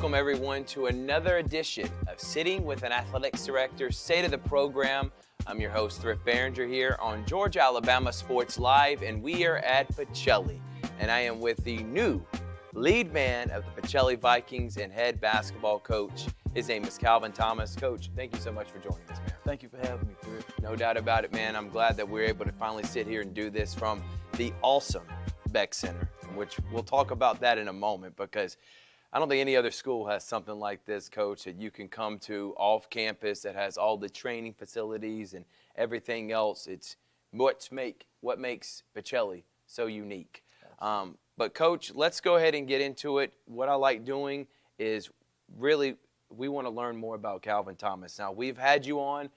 welcome everyone to another edition of Sitting with an Athletics Director, State of the Program. I'm your host, Thrift Barringer, here on Georgia, Alabama Sports Live, and we are at Pacelli. And I am with the new lead man of the Pacelli Vikings and head basketball coach. His name is Calvin Thomas. Coach, thank you so much for joining us, man. Thank you for having me, Thrift. No doubt about it, man. I'm glad that we're able to finally sit here and do this from the awesome Beck Center, which we'll talk about that in a moment, because I don't think any other school has something like this, Coach, that you can come to off campus that has all the training facilities and everything else. It's what makes Pacelli so unique. But, Coach, let's go ahead and get into it. What I like doing is really we want to learn more about Calvin Thomas. Now, we've had you on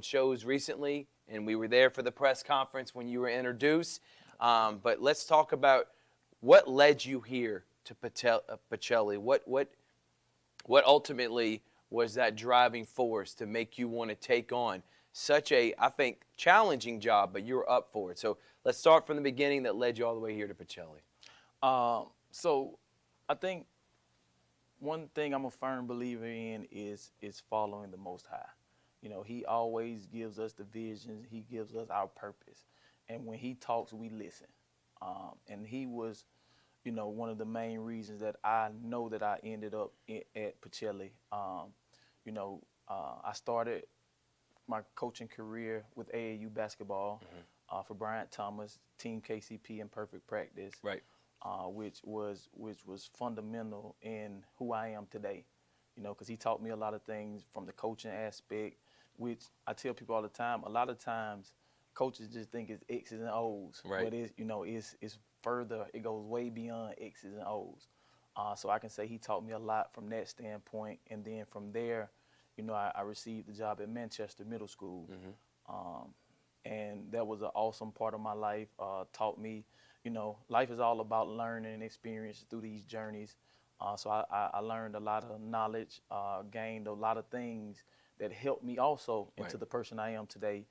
shows recently, and we were there for the press conference when you were introduced. But let's talk about what led you here to Pacelli. What ultimately was that driving force to make you want to take on such a, I think, challenging job, but you're up for it. So let's start from the beginning that led you all the way here to Pacelli. So I think one thing I'm a firm believer in is following the Most High. You know, he always gives us the visions. He gives us our purpose. And when he talks, we listen. And he was, you know, one of the main reasons that I know that I ended up at Pacelli. I started my coaching career with AAU basketball for Bryant Thomas, Team KCP in Perfect Practice, Right. which was fundamental in who I am today. You know, because he taught me a lot of things from the coaching aspect, which I tell people all the time. A lot of times, coaches just think it's X's and O's, Right. but it's further. It goes way beyond X's and O's. So I can say he taught me a lot from that standpoint. And then from there, you know, I received the job at Manchester Middle School, and that was an awesome part of my life. Taught me, you know, life is all about learning and experience through these journeys. So I learned a lot of knowledge, gained a lot of things that helped me also into the person I am today.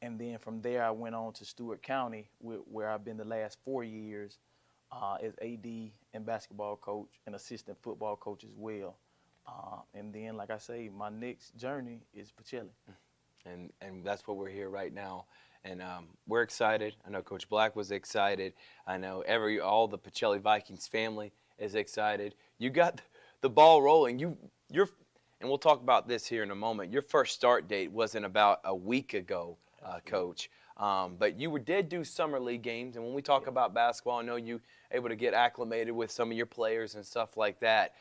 And then from there, I went on to Stewart County, where I've been the last 4 years as AD and basketball coach and assistant football coach as well. And then, like I say, my next journey is Pacelli. And that's what we're here right now. And we're excited. I know Coach Black was excited. I know all the Pacelli Vikings family is excited. You got the ball rolling. And we'll talk about this here in a moment. Your first start date wasn't about a week ago, Coach. But you did do summer league games. And when we talk about basketball, I know you able to get acclimated with some of your players and stuff like that.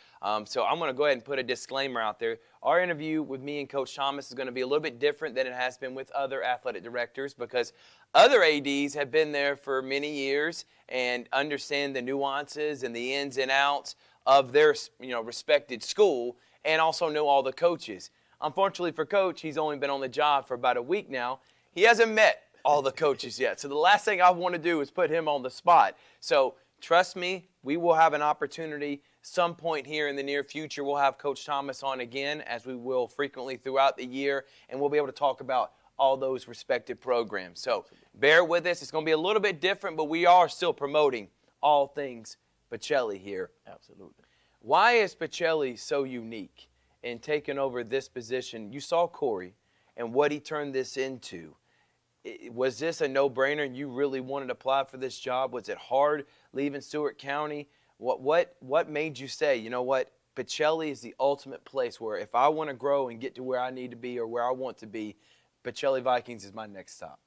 So I'm going to go ahead and put a disclaimer out there. Our interview with me and Coach Thomas is going to be a little bit different than it has been with other athletic directors, because other ADs have been there for many years and understand the nuances and the ins and outs of their, you know, respected school, and also know all the coaches. Unfortunately for Coach, he's only been on the job for about a week now. He hasn't met all the coaches yet. So the last thing I want to do is put him on the spot. So trust me, we will have an opportunity some point here in the near future. We'll have Coach Thomas on again, as we will frequently throughout the year, and we'll be able to talk about all those respective programs. So bear with us. It's going to be a little bit different, but we are still promoting all things Pacelli here. Absolutely. Why is Pacelli so unique in taking over this position? You saw Corey and what he turned this into. Was this a no-brainer and you really wanted to apply for this job? Was it hard leaving Stewart County? What made you say, you know what, Pacelli is the ultimate place where if I want to grow and get to where I need to be or where I want to be, Pacelli Vikings is my next stop?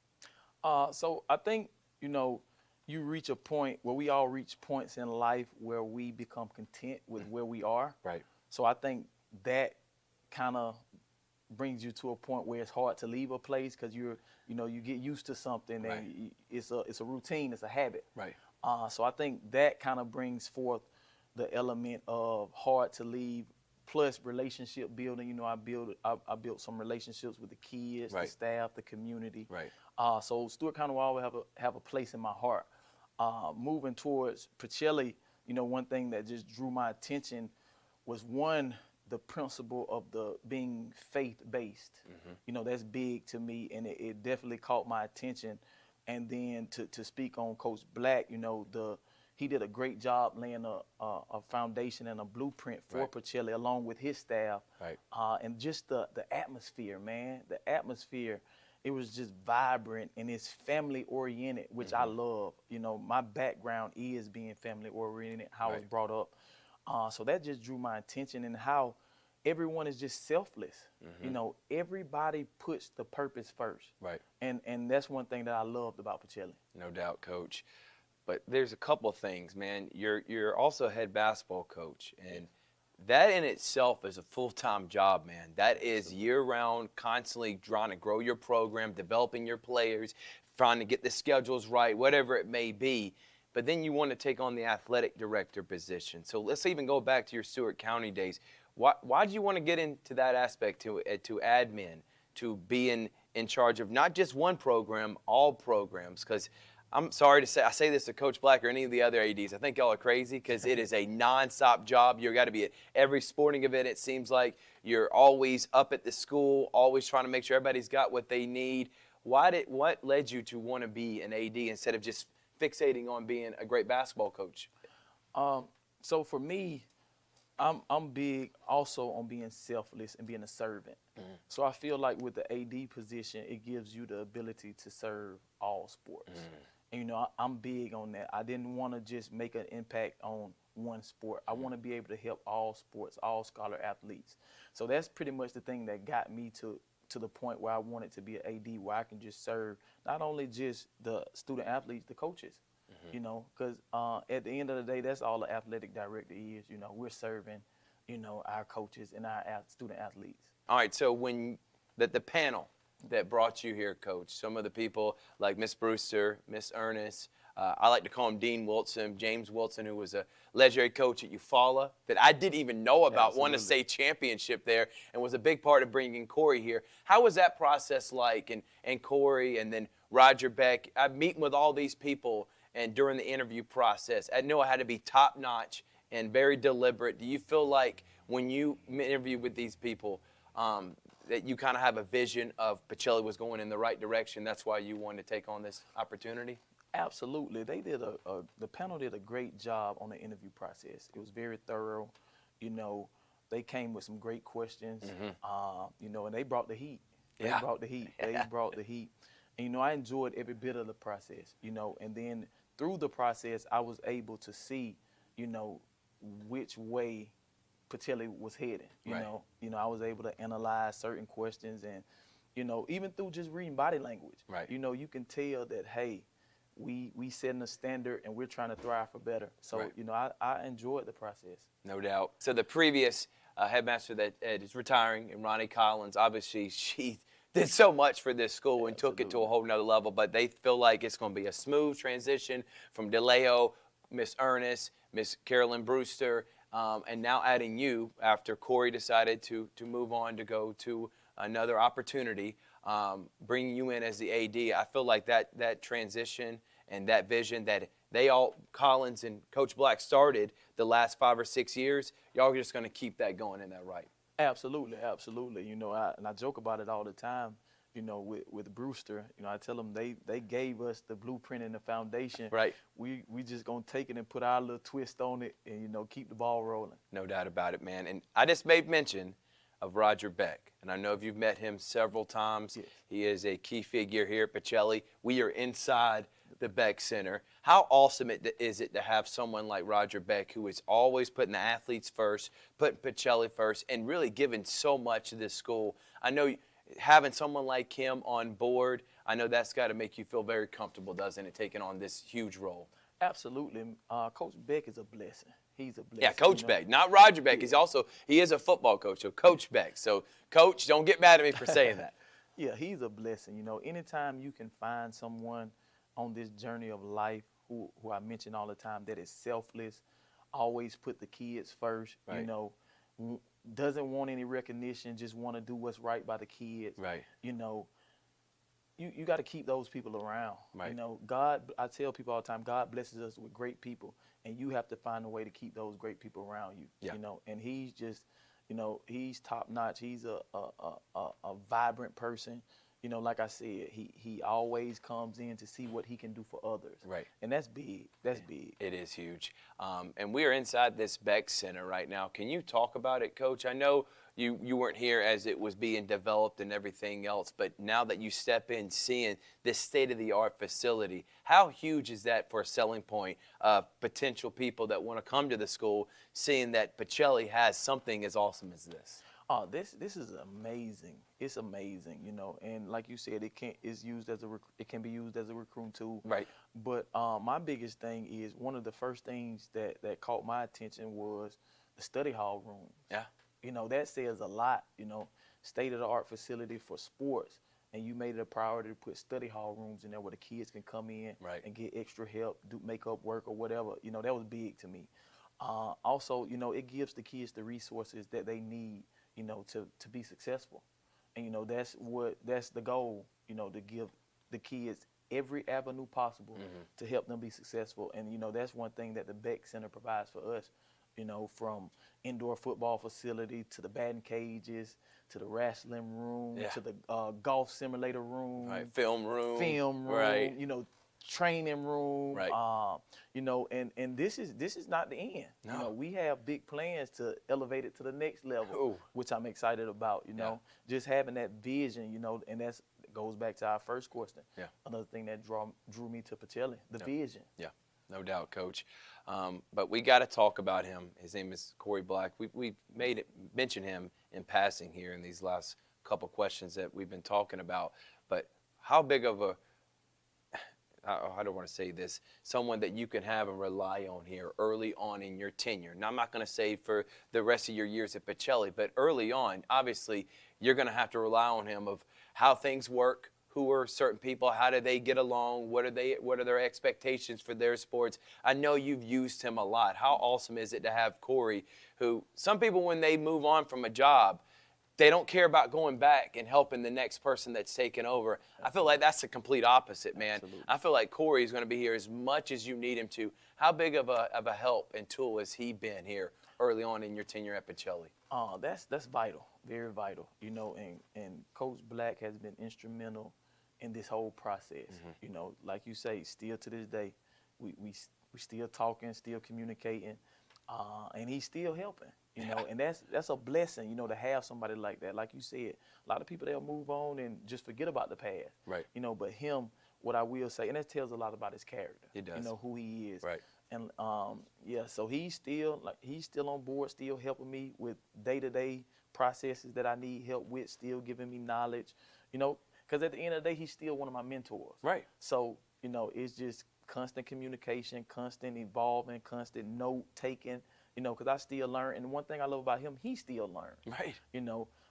So I think, you know, you reach a point where we all reach points in life where we become content with where we are. Right. So I think that kind of brings you to a point where it's hard to leave a place, because you get used to something, and it's a routine, it's a habit. Right. So I think that kind of brings forth the element of hard to leave, plus relationship building. You know, I built some relationships with the kids, the staff, the community. Right. So Stewart County will always have a place in my heart. Moving towards Pacelli, you know, one thing that just drew my attention was the principle of the being faith-based. You know, that's big to me, and it definitely caught my attention. And then to speak on Coach Black, you know, he did a great job laying a foundation and a blueprint for Right. Pacelli along with his staff. Right. And just the atmosphere, man, the atmosphere, it was just vibrant and it's family oriented, which I love. You know, my background is being family oriented, how I was Right. brought up. So that just drew my attention, and how everyone is just selfless. You know, everybody puts the purpose first. Right. And that's one thing that I loved about Pacelli. No doubt, Coach. But there's a couple of things, man. You're also a head basketball coach, and that in itself is a full-time job, man. That is year-round, constantly trying to grow your program, developing your players, trying to get the schedules right, whatever it may be. But then you want to take on the athletic director position. So let's even go back to your Stewart County days. Why did you want to get into that aspect, to admin, to being in charge of not just one program, all programs? Because I'm sorry to say, I say this to Coach Black or any of the other ADs, I think y'all are crazy, because it is a nonstop job. You've got to be at every sporting event, it seems like. You're always up at the school, always trying to make sure everybody's got what they need. What led you to want to be an AD instead of just fixating on being a great basketball coach? So for me, I'm big also on being selfless and being a servant. So I feel like with the AD position, it gives you the ability to serve all sports. And, you know, I'm big on that. I didn't want to just make an impact on one sport. I want to be able to help all sports, all scholar athletes. So that's pretty much the thing that got me to the point where I wanted to be an AD, where I can just serve not only just the student athletes, the coaches, you know, because at the end of the day, that's all the athletic director is. You know, we're serving, you know, our coaches and our student athletes. All right, so when the panel that brought you here, Coach, some of the people like Miss Brewster, Miss Ernest, I like to call him Dean Wilson, James Wilson, who was a legendary coach at Eufaula that I didn't even know about, won a state championship there, and was a big part of bringing Corey here. How was that process like? And Corey, and then Roger Beck, I'm meeting with all these people, and during the interview process, I know I had to be top-notch and very deliberate. Do you feel like when you interview with these people, that you kind of have a vision of Pacelli was going in the right direction? That's why you wanted to take on this opportunity? Absolutely. They did the panel did a great job on the interview process. It was very thorough. You know, they came with some great questions, you know, and they brought the heat. They brought the heat. They brought the heat. And, you know, I enjoyed every bit of the process, you know, and then through the process, I was able to see, you know, which way Pacelli was heading. You know, I was able to analyze certain questions, and, you know, even through just reading body language, you know, you can tell that, hey, we setting a standard and we're trying to thrive for better. So, you know, I enjoyed the process. No doubt. So the previous headmaster that is retiring, and Ronnie Collins, obviously she did so much for this school and took it to a whole nother level, but they feel like it's going to be a smooth transition from DeLeo, Miss Ernest, Miss Carolyn Brewster, and now adding you after Corey decided to move on to go to another opportunity, bringing you in as the AD. I feel like that transition and that vision that Collins and Coach Black started the last 5 or 6 years, y'all are just going to keep that going in that right. Absolutely, absolutely. You know, and I joke about it all the time. You know, with Brewster, you know, I tell them they gave us the blueprint and the foundation. Right. We just gonna take it and put our little twist on it, and, you know, keep the ball rolling. No doubt about it, man. And I just made mention of Roger Beck, and I know if you've met him several times, he is a key figure here at Pacelli. We are inside the Beck Center. How awesome is it to have someone like Roger Beck, who is always putting the athletes first, putting Pacelli first, and really giving so much to this school? I know having someone like him on board, I know that's got to make you feel very comfortable, doesn't it, taking on this huge role? Absolutely. Coach Beck is a blessing. He's a blessing. Yeah, Coach Beck, not Roger Beck. He is a football coach, so Coach Beck. So, Coach, don't get mad at me for saying that. Yeah, he's a blessing. You know, anytime you can find someone on this journey of life who I mention all the time, that is selfless, always put the kids first, you know, doesn't want any recognition, just want to do what's right by the kids. You know, you got to keep those people around. You know, I tell people all the time, God blesses us with great people, and you have to find a way to keep those great people around you. You know, and he's just, you know, he's top notch. He's a vibrant person. like I said, he always comes in to see what he can do for others. Right. And that's big. That's big. It is huge. And we are inside this Beck Center right now. Can you talk about it, Coach? I know you weren't here as it was being developed and everything else, but now that you step in seeing this state-of-the-art facility, how huge is that for a selling point of potential people that want to come to the school, seeing that Pacelli has something as awesome as this? Oh, this is amazing. It's amazing, and like you said, it can be used as a recruiting tool. Right. But my biggest thing is one of the first things that caught my attention was the study hall rooms. Yeah. That says a lot. State-of-the-art facility for sports, and you made it a priority to put study hall rooms in there where the kids can come in Right. and get extra help, do makeup work or whatever. That was big to me. Also, it gives the kids the resources that they need, to be successful. And, that's the goal, to give the kids every avenue possible to help them be successful. And, that's one thing that the Beck Center provides for us, from indoor football facility to the batting cages, to the wrestling room, to the golf simulator room. Right. Film room. Right. Training room. Right. And this is not the end. No. We have big plans to elevate it to the next level, Ooh. which I'm excited about, just having that vision, and that goes back to our first question. Yeah. Another thing that drew me to Pacelli, the vision. Yeah. No doubt, Coach. But we got to talk about him. His name is Corey Black. We mention him in passing here in these last couple questions that we've been talking about. But how big of a, I don't want to say this, someone that you can have and rely on here early on in your tenure. Now, I'm not going to say for the rest of your years at Pacelli, but early on, obviously, you're going to have to rely on him of how things work, who are certain people, how do they get along, what are their expectations for their sports. I know you've used him a lot. How awesome is it to have Corey, who some people, when they move on from a job, they don't care about going back and helping the next person that's taken over. I feel like that's the complete opposite, man. Absolutely. I feel like Corey is going to be here as much as you need him to. How big of a help and tool has he been here early on in your tenure at Pacelli? That's vital, very vital. And Coach Black has been instrumental in this whole process. Like you say, still to this day, we still talking, still communicating, and he's still helping. And that's a blessing, to have somebody like that. Like you said, a lot of people, they'll move on and just forget about the past. Right. But him, what I will say, and that tells a lot about his character. It does. Who he is. Right. And so he's still on board, still helping me with day-to-day processes that I need help with, still giving me knowledge, because at the end of the day, he's still one of my mentors. Right. So, it's just constant communication, constant evolving, constant note-taking, because I still learn. And one thing I love about him, he still learns. Right.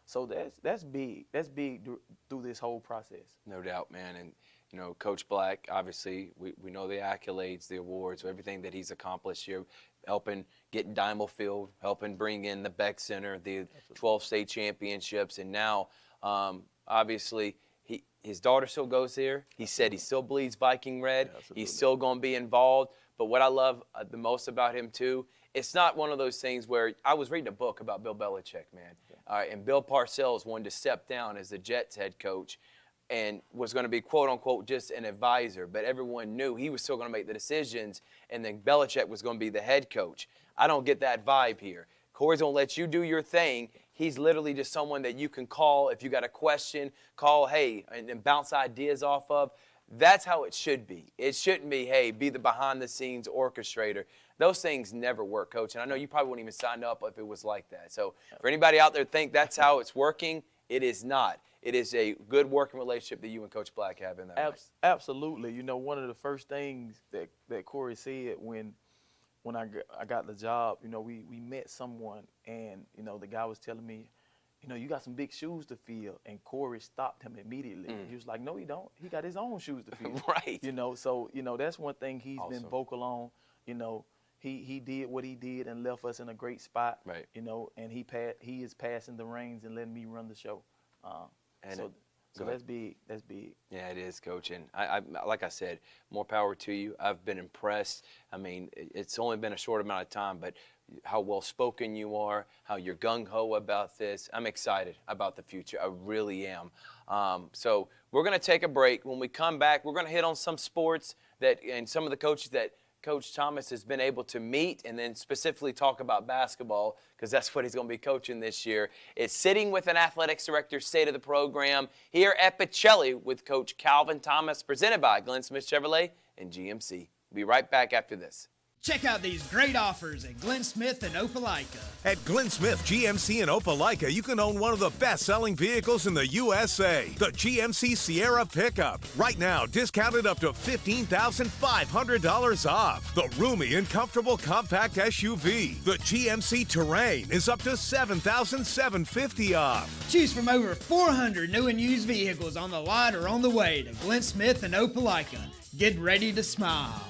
So that's big. That's big through this whole process. No doubt, man. And, Coach Black, obviously, we know the accolades, the awards, everything that he's accomplished here, helping get Diamond Field, helping bring in the Beck Center, the 12 state championships. And now, obviously, his daughter still goes there. He said he still bleeds Viking red. Absolutely. He's still going to be involved. But what I love the most about him, too, it's not one of those things where I was reading a book about Bill Belichick, man. And Bill Parcells wanted to step down as the Jets head coach and was going to be, quote, unquote, just an advisor. But everyone knew he was still going to make the decisions, and then Belichick was going to be the head coach. I don't get that vibe here. Corey's going to let you do your thing. He's literally just someone that you can call if you got a question, call, hey, and bounce ideas off of. That's how it should be. It shouldn't be, hey, be the behind-the-scenes orchestrator. Those things never work, Coach. And I know you probably wouldn't even sign up if it was like that. So for anybody out there think that's how it's working, it is not. It is a good working relationship that you and Coach Black have in that way. Absolutely. One of the first things that Corey said when I got the job, we met someone, and, the guy was telling me, you got some big shoes to fill. And Corey stopped him immediately. He was like, no, he don't. He got his own shoes to fill. Right. So, that's one thing he's Awesome. been vocal on. He did what he did and left us in a great spot. Right. And he is passing the reins and letting me run the show. So that's big. That's big. Yeah, it is, Coach. And I like I said, more power to you. I've been impressed. I mean, it's only been a short amount of time, but how well-spoken you are, how you're gung-ho about this. I'm excited about the future. I really am. So we're going to take a break. When we come back, we're going to hit on some sports and some of the coaches that Coach Thomas has been able to meet, and then specifically talk about basketball because that's what he's going to be coaching this year. It's Sitting with an Athletics Director, State of the Program, here at Pacelli with Coach Calvin Thomas, presented by Glenn Smith Chevrolet and GMC. We'll be right back after this. Check out these great offers at Glenn Smith and Opelika. At Glenn Smith GMC in Opelika, you can own one of the best-selling vehicles in the USA, the GMC Sierra pickup. Right now, discounted up to $15,500 off. The roomy and comfortable compact SUV, the GMC Terrain, is up to $7,750 off. Choose from over 400 new and used vehicles on the lot or on the way to Glenn Smith and Opelika. Get ready to smile.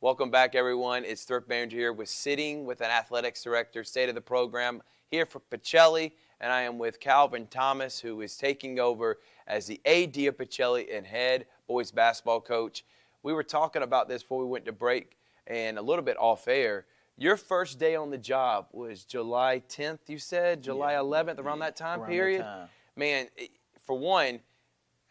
Welcome back, everyone. It's Thrift Barringer here with Sitting with an Athletics Director, State of the Program, here for Pacelli, and I am with Calvin Thomas, who is taking over as the AD of Pacelli and head boys basketball coach. We were talking about this before we went to break and a little bit off air. Your first day on the job was July 10th, you said? July 11th, around that time period? That time. Man, for one,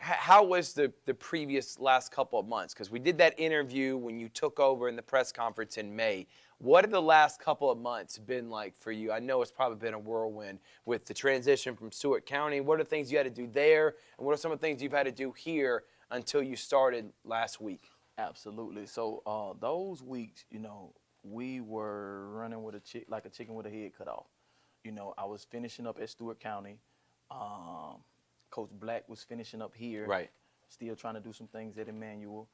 how was the previous last couple of months? Because we did that interview when you took over in the press conference in May. What have the last couple of months been like for you? I know it's probably been a whirlwind with the transition from Stewart County. What are the things you had to do there? And what are some of the things you've had to do here until you started last week? Absolutely. So those weeks, we were running with like a chicken with a head cut off. I was finishing up at Stewart County. Coach Black was finishing up here. Right. Still trying to do some things at Emmanuel.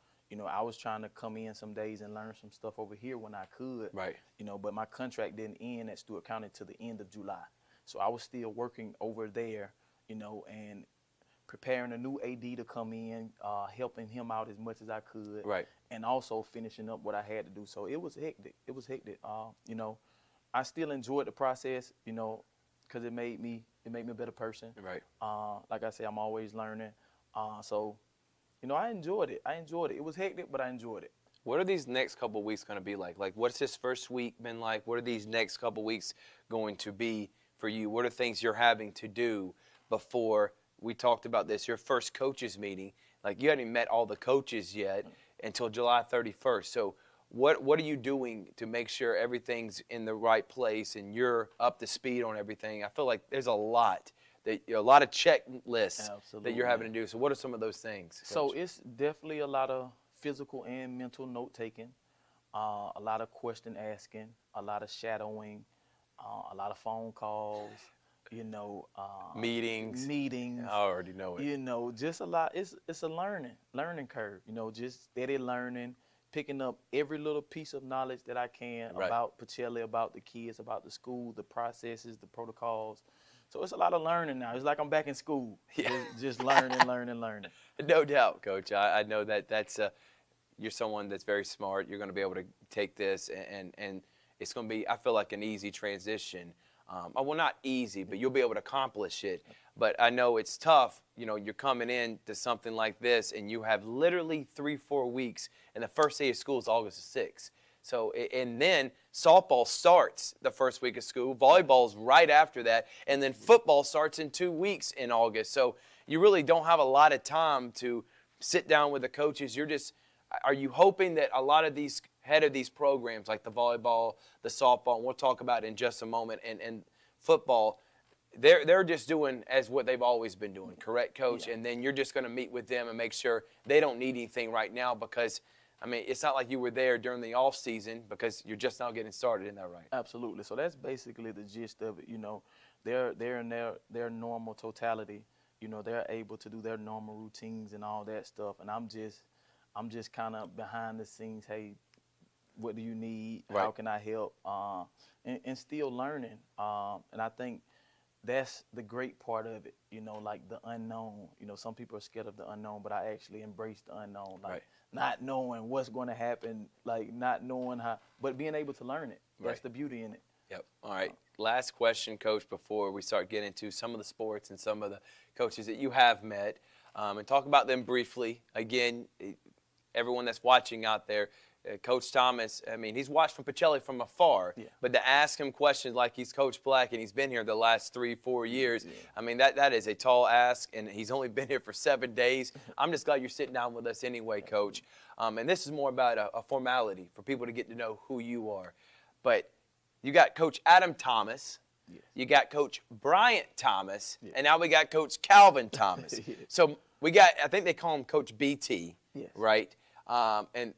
I was trying to come in some days and learn some stuff over here when I could. Right. But my contract didn't end at Stewart County till the end of July. So I was still working over there, and preparing a new AD to come in, helping him out as much as I could. Right. And also finishing up what I had to do. So it was hectic. I still enjoyed the process, because it made me a better person. Right. Like I say, I'm always learning. So I enjoyed it. It was hectic, but I enjoyed it. What are these next couple of weeks going to be like? Like, what's this first week been like? What are these next couple of weeks going to be for you? What are things you're having to do before we talked about this, your first coaches meeting? Like, you hadn't met all the coaches yet until July 31st. So what are you doing to make sure everything's in the right place and you're up to speed on everything? I feel like there's a lot of checklists that you're having to do. So what are some of those things, Coach? So it's definitely a lot of physical and mental note taking, a lot of question asking, a lot of shadowing, a lot of phone calls, meetings. I already know it. Just a lot. It's a learning curve. Just steady learning, picking up every little piece of knowledge that I can about Pacelli, about the kids, about the school, the processes, the protocols. So it's a lot of learning now. It's like I'm back in school. Yeah. Just learning. No doubt, Coach. I know that's you're someone that's very smart. You're going to be able to take this, and it's going to be, I feel like, an easy transition. Well, not easy, but you'll be able to accomplish it. But I know it's tough. You're coming in to something like this, and you have literally 3-4 weeks, and the first day of school is August the 6th. So, and then softball starts the first week of school, volleyball's right after that, and then football starts in 2 weeks in August. So you really don't have a lot of time to sit down with the coaches. Are you hoping that a lot of these head of these programs, like the volleyball, the softball, and we'll talk about it in just a moment, and football, they're just doing as what they've always been doing, correct, Coach? Yeah. And then you're just going to meet with them and make sure they don't need anything right now because, it's not like you were there during the off season because you're just now getting started. Isn't that right? Absolutely. So that's basically the gist of it. They're in their normal totality. They're able to do their normal routines and all that stuff. And I'm just kind of behind the scenes. Hey, what do you need? Right. How can I help? And still learning. And I think that's the great part of it. Like the unknown. Some people are scared of the unknown, but I actually embrace the unknown. Like, not knowing what's going to happen, like not knowing how, but being able to learn it. That's the beauty in it. Yep. All right. Last question, Coach, before we start getting into some of the sports and some of the coaches that you have met, and talk about them briefly. Again, everyone that's watching out there, Coach Thomas, I mean, he's watched from Pacelli from afar, but to ask him questions like he's Coach Black and he's been here the last 3-4 years, I mean, that is a tall ask, and he's only been here for 7 days. I'm just glad you're sitting down with us anyway, Coach. And this is more about a formality for people to get to know who you are. But you got Coach Adam Thomas. Yes. You got Coach Bryant Thomas, and now we got Coach Calvin Thomas. So we got, I think they call him Coach BT, right? And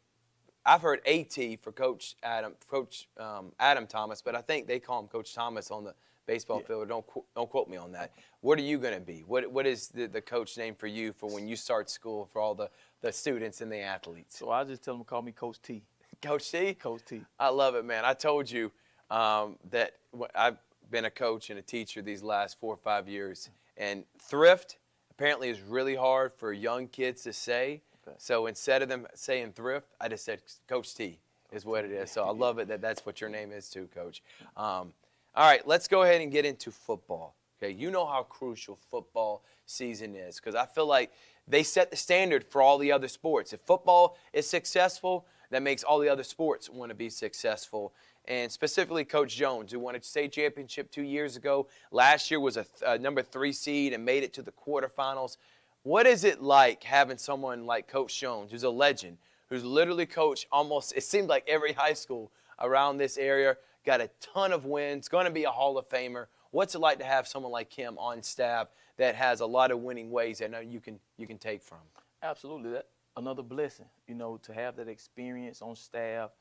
I've heard AT for Coach Adam Thomas, but I think they call him Coach Thomas on the baseball field. Don't quote me on that. What are you going to be? What is the coach name for you for when you start school for all the students and the athletes? So I just tell them to call me Coach T. Coach T? Coach T. I love it, man. I told you that I've been a coach and a teacher these last 4 or 5 years, and thrift apparently is really hard for young kids to say. So instead of them saying thrift, I just said Coach T is what it is. So I love it that's what your name is too, Coach. All right, let's go ahead and get into football. Okay, you know how crucial football season is because I feel like they set the standard for all the other sports. If football is successful, that makes all the other sports want to be successful. And specifically Coach Jones, who won a state championship 2 years ago. Last year was a number 3 seed and made it to the quarterfinals. What is it like having someone like Coach Jones, who's a legend, who's literally coached almost, it seems like every high school around this area, got a ton of wins, going to be a Hall of Famer. What's it like to have someone like him on staff that has a lot of winning ways that you can take from? Absolutely. That's another blessing, to have that experience on staff.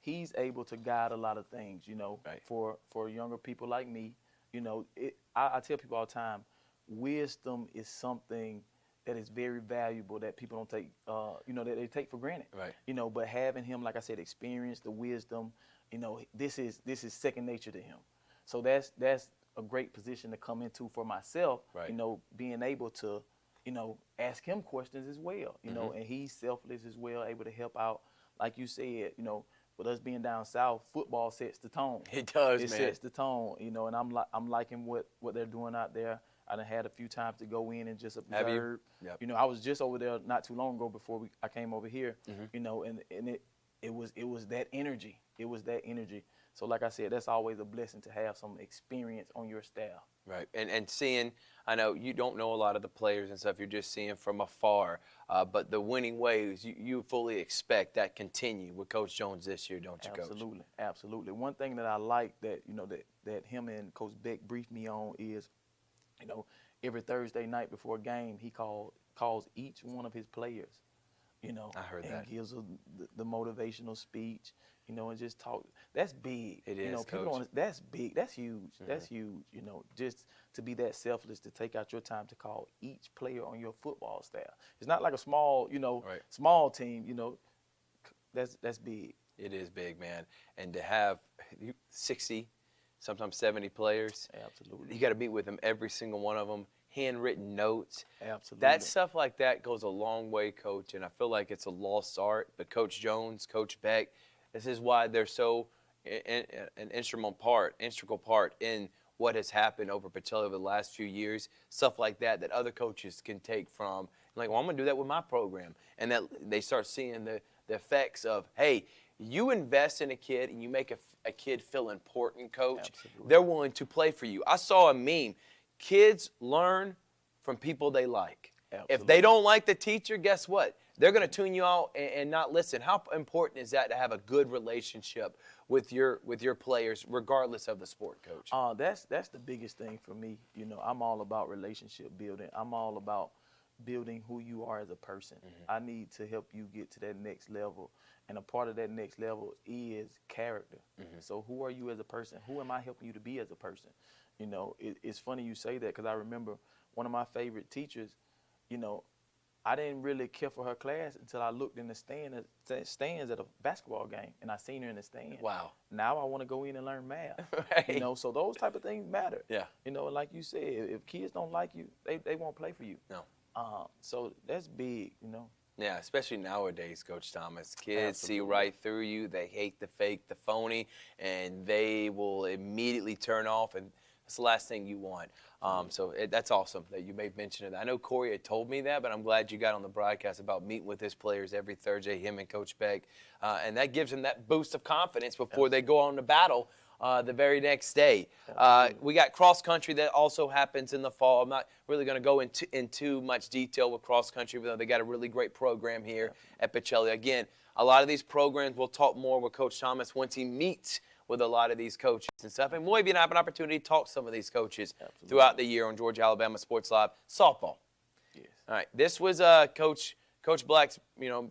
He's able to guide a lot of things, right. for younger people like me. I tell people all the time, wisdom is something that is very valuable that people don't take, that they take for granted. Right. But having him, like I said, experience, the wisdom, this is second nature to him. So that's a great position to come into for myself. Right. Being able to, ask him questions as well. And he's selfless as well, able to help out. Like you said, with us being down south, football sets the tone. It does, it man. It sets the tone, and I'm liking what they're doing out there. I done had a few times to go in and just observe. Have you? Yep. I was just over there not too long ago before I came over here. And it was that energy. It was that energy. So like I said, that's always a blessing to have some experience on your staff. Right, and seeing, I know you don't know a lot of the players and stuff, you're just seeing from afar, but the winning ways, you fully expect that continue with Coach Jones this year, don't you, Coach? Absolutely, absolutely. One thing that I like that, that him and Coach Beck briefed me on is, every Thursday night before a game, he calls each one of his players, I heard and that. gives the motivational speech, and just talk. That's big. It is, people Coach. don't, that's big. That's huge. That's huge. Just to be that selfless to take out your time to call each player on your football staff. It's not like a small, Right. small team. That's big. It is big, man. And to have 60, sometimes 70 players, Absolutely. you got to meet with them, every single one of them, handwritten notes. Absolutely. That stuff like that goes a long way, Coach, and I feel like it's a lost art. But Coach Jones, Coach Beck, this is why they're so an integral part in what has happened over Pacelli over the last few years. Stuff like that other coaches can take from. Like, well, I'm going to do that with my program. And that they start seeing the effects of, hey, you invest in a kid and you make a kid feel important, Coach. Absolutely. They're willing to play for you. I saw a meme. Kids learn from people they like. Absolutely. If they don't like the teacher, guess what? They're going to tune you out and not listen. How important is that to have a good relationship with your players, regardless of the sport, Coach? That's the biggest thing for me. I'm all about relationship building. I'm all about building who you are as a person. I need to help you get to that next level. And a part of that next level is character. So who are you as a person? Who am I helping you to be as a person? It's funny you say that because I remember one of my favorite teachers, I didn't really care for her class until I looked in the stands at a basketball game and I seen her in the stand. Wow. Now I want to go in and learn math. Right. So those type of things matter. Yeah. Like you said, if kids don't like you, they won't play for you. No. So that's big, Yeah, especially nowadays, Coach Thomas. Kids see Absolutely. right through you. They hate the fake, the phony, and they will immediately turn off. And That's the last thing you want. That's awesome that you made mention of that. I know Corey had told me that, but I'm glad you got on the broadcast about meeting with his players every Thursday, him and Coach Beck. And that gives them that boost of confidence before they go on to battle the very next day. We got cross country that also happens in the fall. I'm not really going to go into much detail with cross country, even though they got a really great program here at Pacelli. Again, a lot of these programs, we'll talk more with Coach Thomas once he meets with a lot of these coaches and stuff. And we'll even have an opportunity to talk to some of these coaches throughout the year on Georgia Alabama Sports Live. Softball. Yes. All right. This was Coach Black's,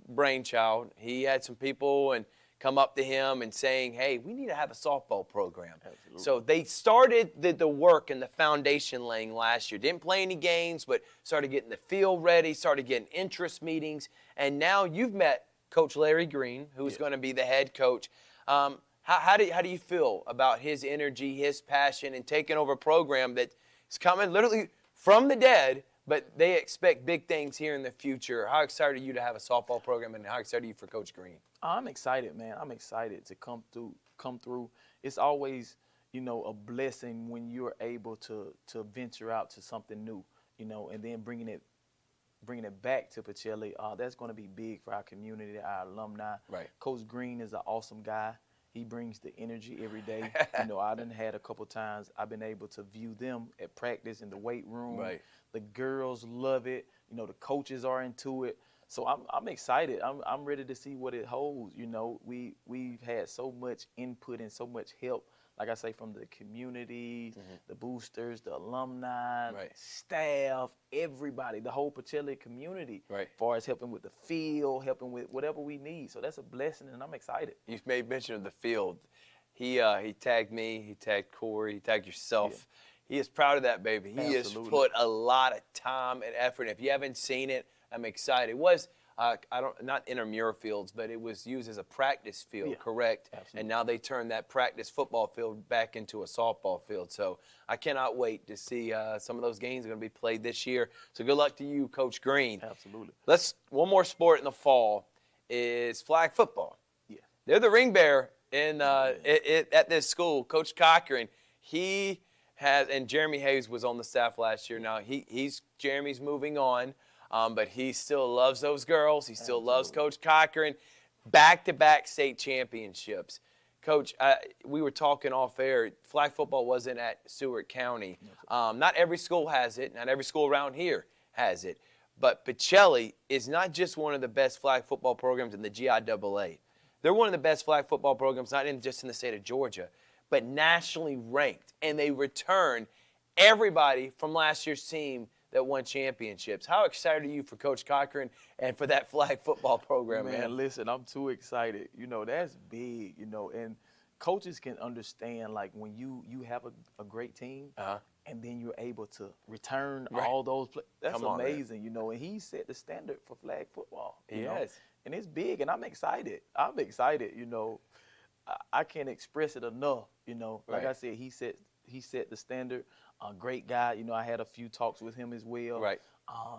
brainchild. He had some people and come up to him and saying, hey, we need to have a softball program. Absolutely. So they started the work and the foundation laying last year. Didn't play any games, but started getting the field ready, started getting interest meetings. And now you've met Coach Larry Green, who's going to be the head coach. How do you feel about his energy, his passion, and taking over a program that is coming literally from the dead, but they expect big things here in the future? How excited are you to have a softball program, and how excited are you for Coach Green? I'm excited, man. I'm excited to come through. It's always, a blessing when you're able to venture out to something new, and then bringing it back to Pacelli. That's going to be big for our community, our alumni. Right. Coach Green is an awesome guy. He brings the energy every day. I done had a couple times I've been able to view them at practice in the weight room. Right. The girls love it. The coaches are into it. So I'm excited. I'm ready to see what it holds. We've had so much input and so much help, like I say, from the community, the boosters, the alumni, staff, everybody, the whole Pacelli community, as far as helping with the field, helping with whatever we need. So that's a blessing, and I'm excited. You've made mention of the field. He tagged me, he tagged Corey, he tagged yourself. Yeah. He is proud of that, baby. He has put a lot of time and effort. If you haven't seen it, I'm excited. It was not intramural fields, but it was used as a practice field, correct? Absolutely. And now they turned that practice football field back into a softball field. So I cannot wait to see some of those games are going to be played this year. So good luck to you, Coach Green. Absolutely. One more sport in the fall is flag football. Yeah. They're the ring bearer at this school. Coach Cochran, he has, and Jeremy Hayes was on the staff last year. Now Jeremy's moving on. But he still loves those girls. He still loves Coach Cochran. Back-to-back state championships. Coach, we were talking off air. Flag football wasn't at Stewart County. Not every school has it. Not every school around here has it. But Pacelli is not just one of the best flag football programs in the GIAA. They're one of the best flag football programs, not just in the state of Georgia, but nationally ranked. And they return everybody from last year's team that won championships. How excited are you for Coach Cochran and for that flag football program, man? Listen, I'm too excited. That's big, and coaches can understand, like, when you have a great team and then you're able to return all those plays. That's amazing, and he set the standard for flag football. Yes. And it's big, and I'm excited. I can't express it enough, Like I said, he set the standard. A great guy. I had a few talks with him as well. Right.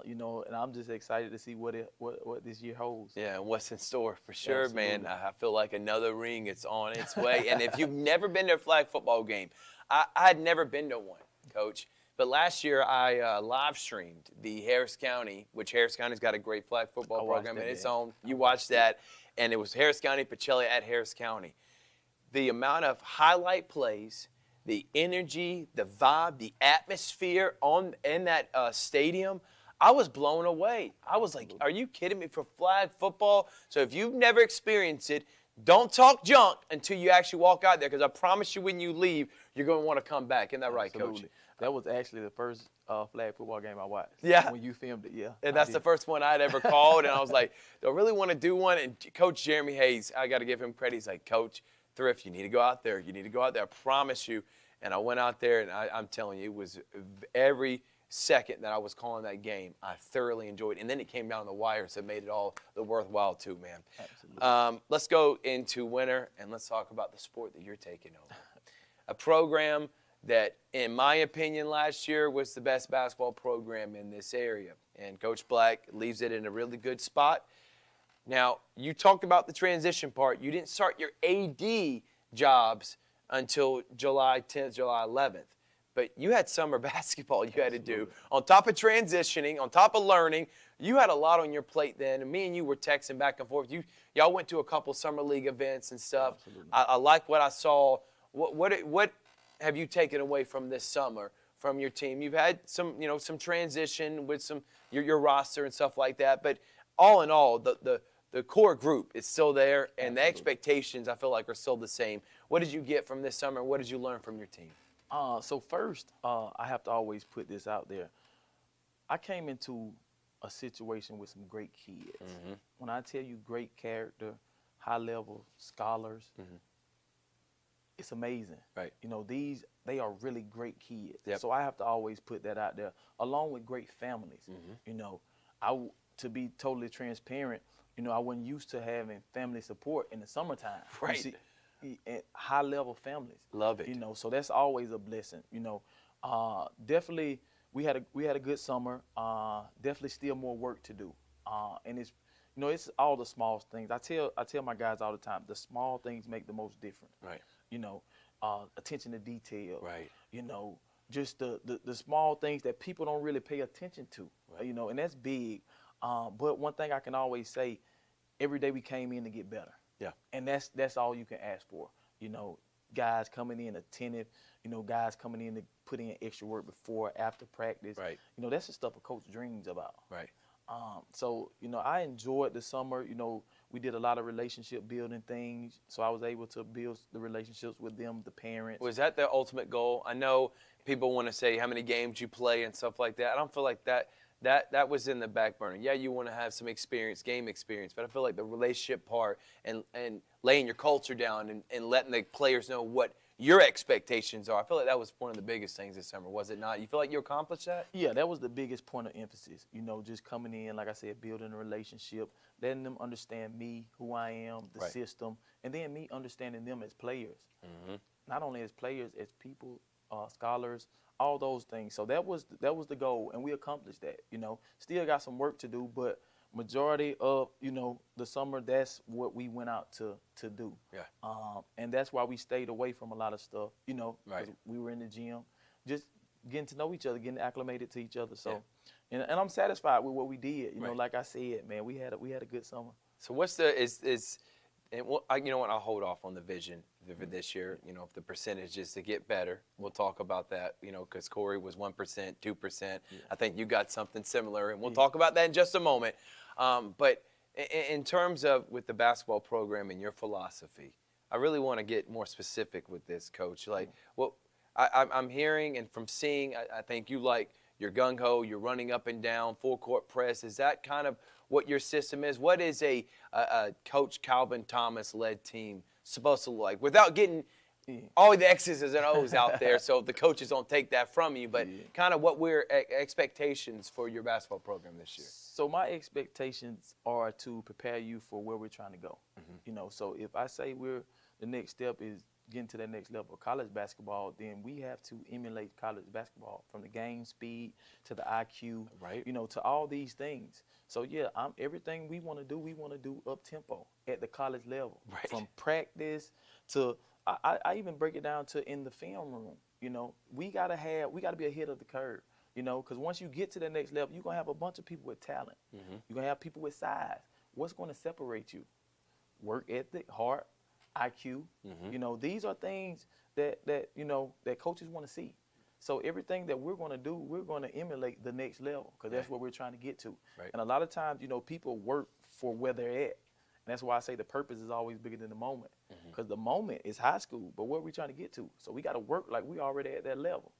And I'm just excited to see what this year holds. Yeah, and what's in store for sure, Absolutely. man. I feel like another ring is on its way. And if you've never been to a flag football game, I had never been to one, Coach. But last year I live streamed the Harris County, which Harris County's got a great flag football program in its own. You watched that, and it was Harris County, Pacelli at Harris County. The amount of highlight plays, the energy, the vibe, the atmosphere in that stadium, I was blown away. I was like, are you kidding me, for flag football? So if you've never experienced it, don't talk junk until you actually walk out there, because I promise you when you leave, you're going to want to come back. Isn't that right, Coach? That was actually the first flag football game I watched. Yeah. When you filmed it, yeah. And that's the first one I'd ever called, and I was like, do I really want to do one? And Coach Jeremy Hayes, I got to give him credit. He's like, Coach Thrift, you need to go out there. You need to go out there. I promise you. And I went out there, and I'm telling you, it was every second that I was calling that game, I thoroughly enjoyed it. And then it came down the wire, so it made it all the worthwhile too, man. Absolutely. Let's go into winter, and let's talk about the sport that you're taking over. A program that, in my opinion, last year was the best basketball program in this area. And Coach Black leaves it in a really good spot. Now, you talked about the transition part. You didn't start your AD jobs until July 10th, July 11th. but you had summer basketball you had to do. On top of transitioning, on top of learning, you had a lot on your plate then. And me and you were texting back and forth. Y'all went to a couple summer league events and stuff. I like what I saw. What have you taken away from this summer from your team? You've had some transition with your roster and stuff like that. But all in all, the core group is still there, and the expectations, I feel like, are still the same. What did you get from this summer? What did you learn from your team? So first, I have to always put this out there. I came into a situation with some great kids. Mm-hmm. When I tell you great character, high-level scholars, it's amazing. Right. They are really great kids. Yep. So I have to always put that out there, along with great families. Mm-hmm. To be totally transparent, I wasn't used to having family support in the summertime. Right. High-level families. Love it. So that's always a blessing. Definitely we had a good summer. Definitely still more work to do. And it's all the small things. I tell my guys all the time, the small things make the most difference. Right. Attention to detail. Right. Just the small things that people don't really pay attention to. Right. And that's big. But one thing I can always say, every day we came in to get better. Yeah. And that's all you can ask for. Guys coming in attentive, guys coming in to put in extra work before, after practice. Right. That's the stuff a coach dreams about. Right. So I enjoyed the summer. We did a lot of relationship building things. So I was able to build the relationships with them, the parents. Was that the ultimate goal? I know people want to say how many games you play and stuff like that. I don't feel like that was in the back burner. Yeah, you want to have some game experience, but I feel like the relationship part and laying your culture down and letting the players know what your expectations are. I feel like that was one of the biggest things this summer, was it not? You feel like you accomplished that? Yeah, that was the biggest point of emphasis. Just coming in, like I said, building a relationship, letting them understand me, who I am, the Right. system, and then me understanding them as players. Mm-hmm. Not only as players, as people, scholars, all those things. So that was the goal, and we accomplished that. Still got some work to do, but majority of the summer, that's what we went out to do. Yeah. And that's why we stayed away from a lot of stuff. Right. 'Cause we were in the gym, just getting to know each other, getting acclimated to each other. So, and I'm satisfied with what we did. Right. Like I said, man, we had a good summer. So what's the and you know what? I'll hold off on the vision for this year. If the percentage is to get better, we'll talk about that. Because Corey was 1%, 2%. Yeah. I think you got something similar, and we'll talk about that in just a moment. But in terms of with the basketball program and your philosophy, I really want to get more specific with this, Coach. Like, what I'm hearing and from seeing, I think you like your gung-ho, you're running up and down, full court press. Is that kind of what your system is? What is a Coach Calvin Thomas-led team supposed to look like? Without getting all the X's and O's out there, so the coaches don't take that from you, but kind of what we're expectations for your basketball program this year. So my expectations are to prepare you for where we're trying to go. So if I say the next step is getting to that next level of college basketball, then we have to emulate college basketball, from the game speed to the IQ, Right. To all these things. So yeah, everything we want to do up tempo at the college level, Right. from practice to I even break it down to in the film room. We gotta be ahead of the curve. Because once you get to the next level, you're gonna have a bunch of people with talent. Mm-hmm. You're gonna have people with size. What's gonna separate you? Work ethic, heart, IQ. Mm-hmm. These are things that coaches want to see. So everything that we're going to do, we're going to emulate the next level, because that's what we're trying to get to. Right. And a lot of times, people work for where they're at. And that's why I say the purpose is always bigger than the moment, because the moment is high school, but where are we trying to get to? So we got to work like we already at that level.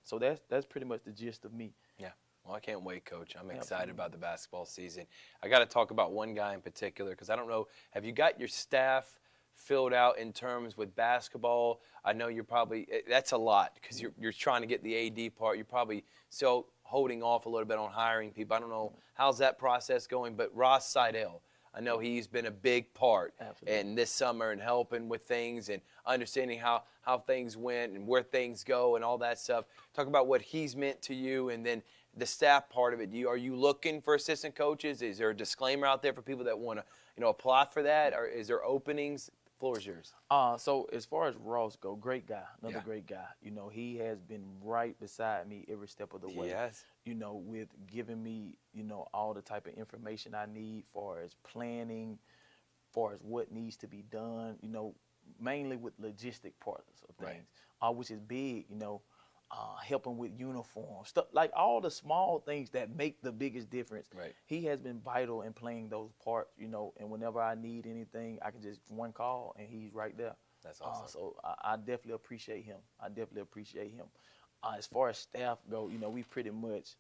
So that's pretty much the gist of me. Yeah. Well, I can't wait, Coach. I'm excited Absolutely. about the basketball season. I got to talk about one guy in particular, because I don't know, have you got your staff filled out in terms with basketball? I know you're probably, that's a lot, because you're trying to get the AD part. You're probably still holding off a little bit on hiring people. I don't know, how's that process going? But Ross Seidel, I know he's been a big part in this summer and helping with things and understanding how things went and where things go and all that stuff. Talk about what he's meant to you, and then the staff part of it. Are you looking for assistant coaches? Is there a disclaimer out there for people that want to apply for that? Or is there openings Floor is yours. So as far as Ross go, great guy, another Yeah. great guy. You know, he has been right beside me every step of the way. Yes. You know, with giving me, you know, all the type of information I need for as planning, far as what needs to be done, you know, mainly with logistic parts of Right. things, which is big, you know, helping with uniforms, stuff like all the small things that make the biggest difference. Right. He has been vital in playing those parts, you know, and whenever I need anything, I can just one call and he's right there. That's awesome. So I definitely appreciate him. As far as staff go, you know, we pretty much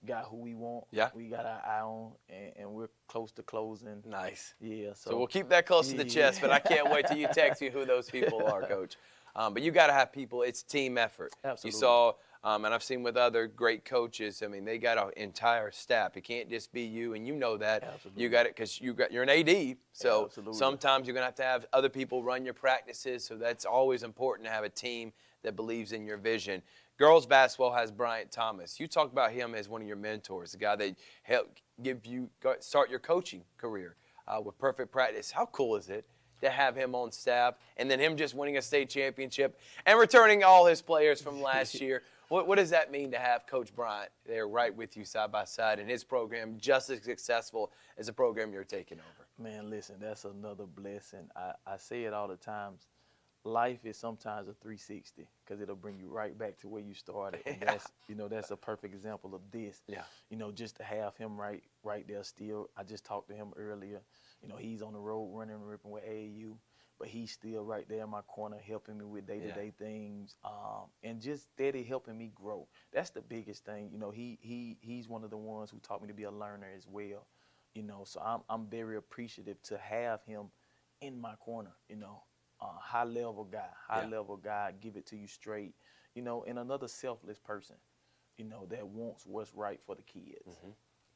got who we want. Yeah. We got our eye on, and we're close to closing. Nice. Yeah. So we'll keep that close to the chest, but I can't wait till you text me who those people are, Coach. But you got to have people. It's team effort. Absolutely. You saw, and I've seen with other great coaches. I mean, they got an entire staff. It can't just be you, and you know that. Absolutely. You got it because you're an AD. So Absolutely. sometimes you're gonna have other people run your practices. So that's always important to have a team that believes in your vision. Girls basketball has Bryant Thomas. You talk about him as one of your mentors, the guy that helped start your coaching career with perfect practice. How cool is it to have him on staff, and then him just winning a state championship and returning all his players from last year? What does that mean to have Coach Bryant there right with you side by side and his program just as successful as the program you're taking over? Man, listen, that's another blessing. I say it all the times. Life is sometimes a 360 because it'll bring you right back to where you started. And that's a perfect example of this. Yeah. You know, just to have him right there still. I just talked to him earlier. You know, he's on the road running and ripping with AAU, but he's still right there in my corner helping me with day-to-day things, and just steady helping me grow. That's the biggest thing. You know, he's one of the ones who taught me to be a learner as well. You know, so I'm very appreciative to have him in my corner. You know. High level guy, give it to you straight, you know, and another selfless person, you know, that wants what's right for the kids. Mm-hmm.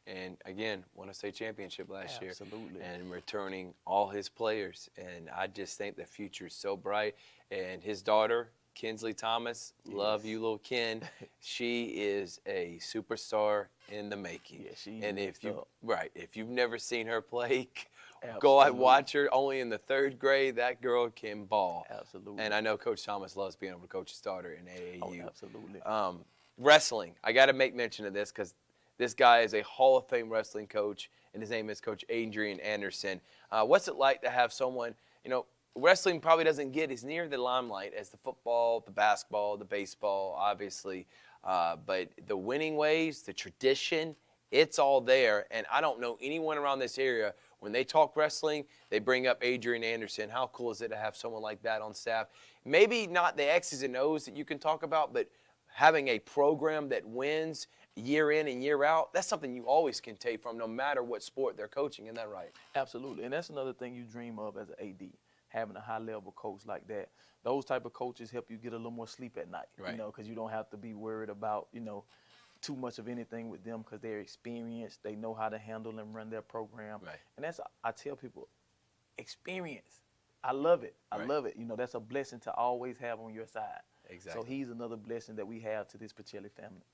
And again, won a state championship last year. Absolutely. And returning all his players. And I just think the future is so bright. And his daughter, Kinsley Thomas, love you, little Ken. She is a superstar in the making. Yeah, she and is if you've never seen her play, Absolutely. go out and watch her. Only in the 3rd grade, that girl can ball. Absolutely. And I know Coach Thomas loves being able to coach his daughter in AAU. Oh, absolutely. Wrestling. I got to make mention of this because this guy is a Hall of Fame wrestling coach, and his name is Coach Adrian Anderson. What's it like to have someone, you know, wrestling probably doesn't get as near the limelight as the football, the basketball, the baseball, obviously. But the winning ways, the tradition, it's all there. And I don't know anyone around this area, when they talk wrestling, they bring up Adrian Anderson. How cool is it to have someone like that on staff? Maybe not the X's and O's that you can talk about, but having a program that wins year in and year out, that's something you always can take from no matter what sport they're coaching. Isn't that right? Absolutely. And that's another thing you dream of as an AD. Having a high-level coach like that. Those type of coaches help you get a little more sleep at night, right. You know, because you don't have to be worried about, you know, too much of anything with them because they're experienced. They know how to handle and run their program. Right. And that's, I tell people, experience. I love it. I Right. love it. You know, that's a blessing to always have on your side. Exactly. So he's another blessing that we have to this Pacelli family.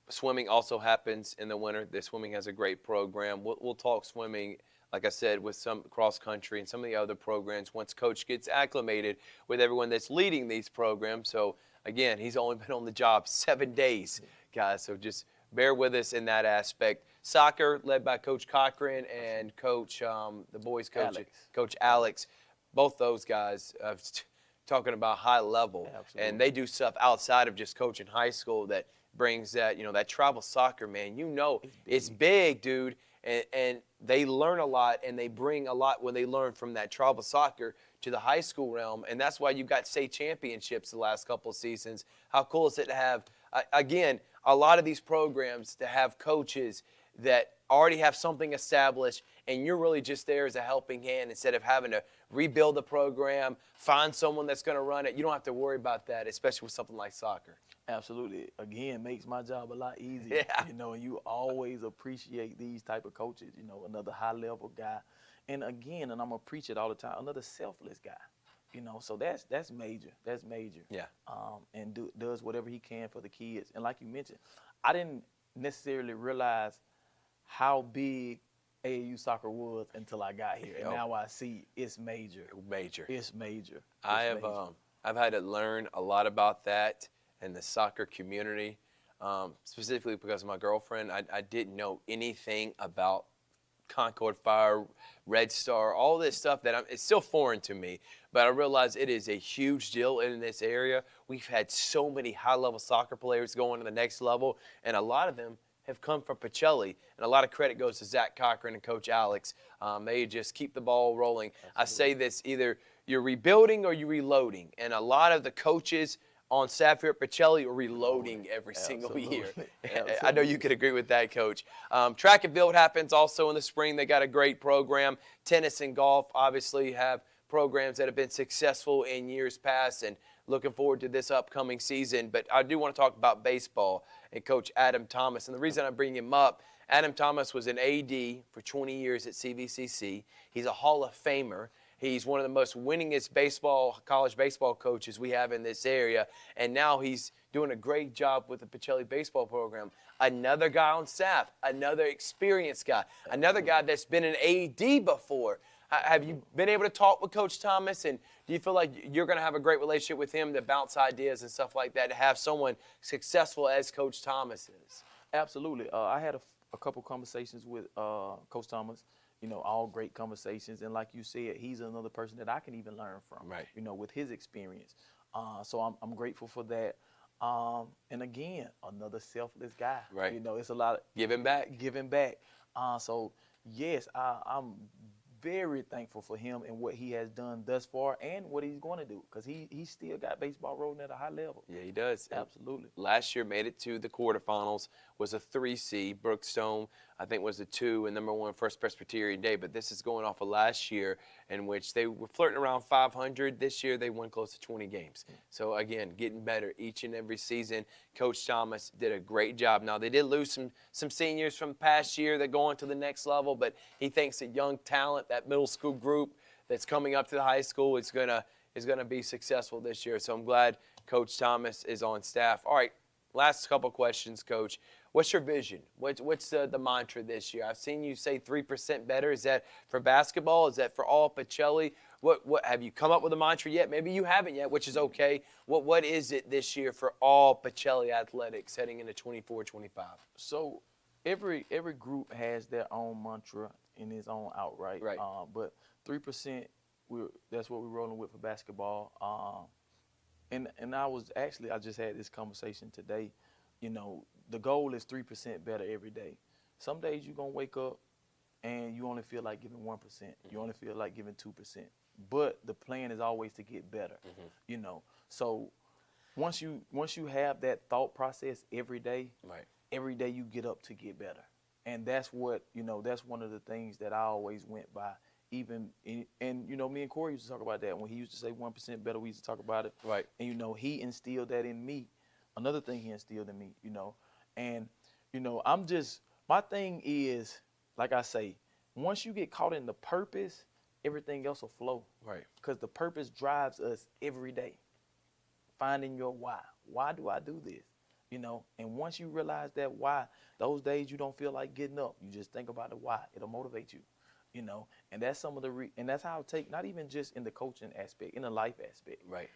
Swimming also happens in the winter. The swimming has a great program. We'll talk swimming, like I said, with some cross country and some of the other programs once Coach gets acclimated with everyone that's leading these programs. So, again, he's only been on the job 7 days, guys. So just bear with us in that aspect. Soccer, led by Coach Cochran and Coach, the boys coach, Coach Alex. Both those guys talking about high level. Absolutely. And they do stuff outside of just coaching high school that brings that, you know, that travel soccer, man. You know, it's big, dude. And they learn a lot, and they bring a lot when they learn from that travel soccer to the high school realm. And that's why you got state championships the last couple of seasons. How cool is it to have, again, a lot of these programs to have coaches that already have something established, and you're really just there as a helping hand instead of having to rebuild the program, find someone that's going to run it. You don't have to worry about that, especially with something like soccer. Absolutely. Again, makes my job a lot easier. Yeah. You know, and you always appreciate these type of coaches, you know, another high-level guy. And again, and I'm going to preach it all the time, another selfless guy. You know, so that's major. That's major. Yeah. And does whatever he can for the kids. And like you mentioned, I didn't necessarily realize how big AAU soccer was until I got here, and Yep. now I see it's major. Major. It's major. I It's have major. I've had to learn a lot about that and the soccer community, specifically because of my girlfriend. I didn't know anything about Concord Fire, Red Star, all this stuff it's still foreign to me, but I realize it is a huge deal in this area. We've had so many high-level soccer players going to the next level, and a lot of them have come from Pacelli, and a lot of credit goes to Zach Cochran and Coach Alex. They just keep the ball rolling. Absolutely. I say this, either you're rebuilding or you're reloading, and a lot of the coaches on staff here at Pacelli are reloading every single year. I know you could agree with that, Coach. Track and field happens also in the spring. They got a great program. Tennis and golf obviously have programs that have been successful in years past, and looking forward to this upcoming season. But I do want to talk about baseball and Coach Adam Thomas. And the reason I bring him up, Adam Thomas was an AD for 20 years at CVCC. He's a Hall of Famer. He's one of the most winningest college baseball coaches we have in this area. And now he's doing a great job with the Pacelli baseball program. Another guy on staff, another experienced guy, another guy that's been an AD before. Have you been able to talk with Coach Thomas, and do you feel like you're going to have a great relationship with him to bounce ideas and stuff like that, to have someone successful as Coach Thomas is? Absolutely. I had a couple conversations with Coach Thomas. All great conversations. And like you said, he's another person that I can even learn from, right. With his experience. So I'm grateful for that. And again, another selfless guy. Right. It's a lot of giving back. So yes, I'm very thankful for him and what he has done thus far and what he's going to do, because he still got baseball rolling at a high level. Yeah, he does. Absolutely. Last year made it to the quarterfinals, was a 3 seed. Brookstone, I think, was a 2 and number 1 First Presbyterian Day. But this is going off of last year, in which they were flirting around 500. This year they won close to 20 games. So again, getting better each and every season. Coach Thomas did a great job. Now they did lose some seniors from past year that go on to the next level, but he thinks that young talent, that middle school group that's coming up to the high school, is gonna be successful this year. So I'm glad Coach Thomas is on staff. All right, last couple questions, Coach. What's your vision? What's the mantra this year? I've seen you say 3% better. Is that for basketball? Is that for all Pacelli? What have you come up with a mantra yet? Maybe you haven't yet, which is okay. What is it this year for all Pacelli athletics heading into 24-25? So every group has their own mantra in its own outright. Right. But 3%, that's what we're rolling with for basketball. And I just had this conversation today. The goal is 3% better every day. Some days you're going to wake up and you only feel like giving 1%. You only feel like giving 2%. But the plan is always to get better, So once you have that thought process every day, right. Every day you get up to get better. And that's what, that's one of the things that I always went by. Me and Corey used to talk about that. When he used to say 1% better, we used to talk about it. Right. And, he instilled that in me. Another thing he instilled in me, And, my thing is, like I say, once you get caught in the purpose, everything else will flow. Right. Because the purpose drives us every day. Finding your why. Why do I do this? And once you realize that why, those days you don't feel like getting up. You just think about the why. It'll motivate you. And that's some of and that's how I take, not even just in the coaching aspect, in the life aspect. Right.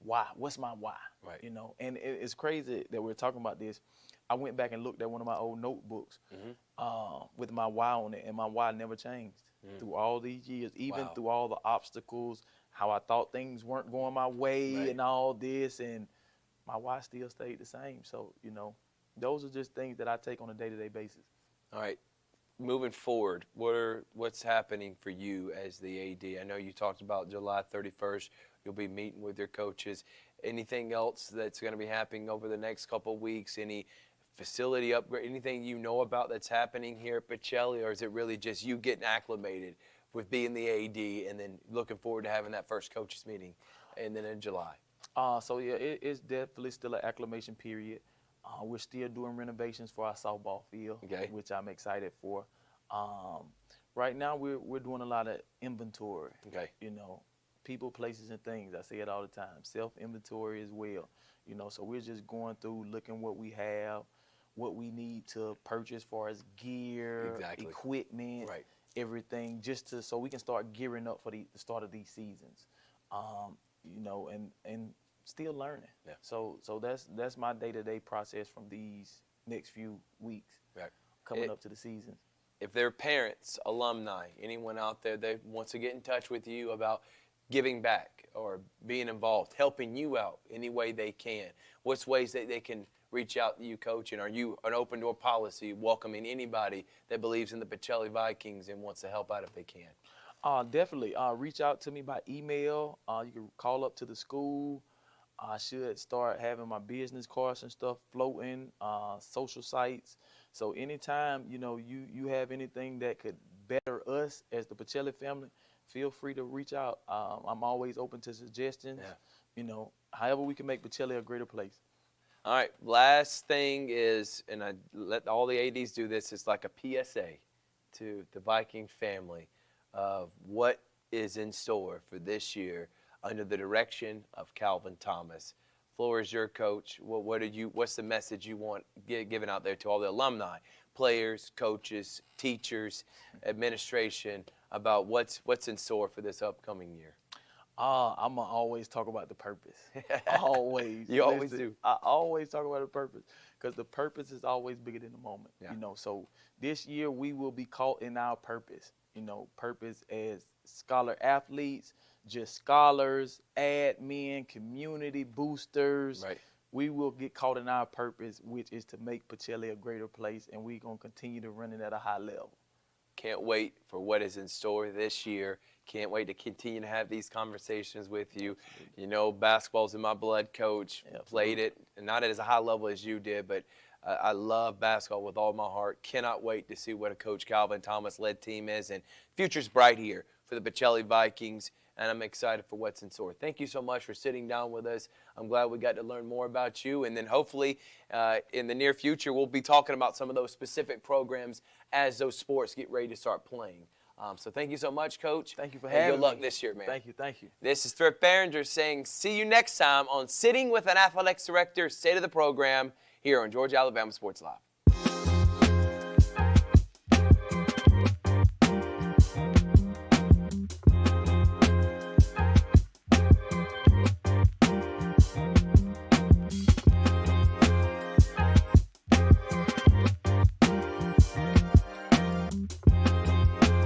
Why? What's my why? Right. And it's crazy that we're talking about this. I went back and looked at one of my old notebooks with my why on it, and my why never changed through all these years, even through all the obstacles, how I thought things weren't going my way and all this, and my why still stayed the same. So, those are just things that I take on a day-to-day basis. All right. Moving forward, what's happening for you as the AD? I know you talked about July 31st. You'll be meeting with your coaches. Anything else that's going to be happening over the next couple of weeks? Any facility upgrade? Anything you know about that's happening here at Pacelli, or is it really just you getting acclimated with being the AD and then looking forward to having that first coaches meeting and then in July? So yeah, it's definitely still an acclimation period. We're still doing renovations for our softball field, which I'm excited for. Right now, we're doing a lot of inventory. Okay. People, places, and things. I say it all the time. Self-inventory as well. So we're just going through, looking what we have, what we need to purchase as far as gear, Exactly. equipment, Right. everything, so we can start gearing up for the start of these seasons. You know, and still learning. Yeah. So that's my day-to-day process from these next few weeks Right. coming up to the season. If they're parents, alumni, anyone out there that wants to get in touch with you about giving back or being involved, helping you out any way they can, what's ways that they can reach out to you, Coach? And are you an open door policy, welcoming anybody that believes in the Pacelli Vikings and wants to help out if they can? Definitely. Reach out to me by email. You can call up to the school. I should start having my business cards and stuff floating, social sites. So anytime, you know, you have anything that could better us as the Pacelli family, feel free to reach out. I'm always open to suggestions. Yeah. You know, however we can make Pacelli a greater place. All right, last thing is, and I let all the ADs do this, it's like a PSA to the Viking family of what is in store for this year under the direction of Calvin Thomas. Floor is your, Coach. What's the message you want given out there to all the alumni, players, coaches, teachers, administration about what's in store for this upcoming year? I'm going to always talk about the purpose. Always. You always Listen, do. I always talk about the purpose because the purpose is always bigger than the moment. Yeah. You know, so this year we will be caught in our purpose. You know, purpose as scholar athletes, just scholars, admin, community boosters. Right. We will get caught in our purpose, which is to make Pacelli a greater place, and we're going to continue to run it at a high level. Can't wait for what is in store this year. Can't wait to continue to have these conversations with you. Absolutely. You know, basketball's in my blood, Coach. Absolutely. Played it, and not at as a high level as you did, but I love basketball with all my heart. Cannot wait to see what a Coach Calvin Thomas-led team is, and future's bright here for the Pacelli Vikings, and I'm excited for what's in store. Thank you so much for sitting down with us. I'm glad we got to learn more about you, and then hopefully in the near future we'll be talking about some of those specific programs as those sports get ready to start playing. So thank you so much, Coach. Thank you for and having me. good luck this year, man. Thank you. Thank you. This is Thrift Barringer saying see you next time on Sitting with an Athletics Director, State of the Program, here on Georgia Alabama Sports Live.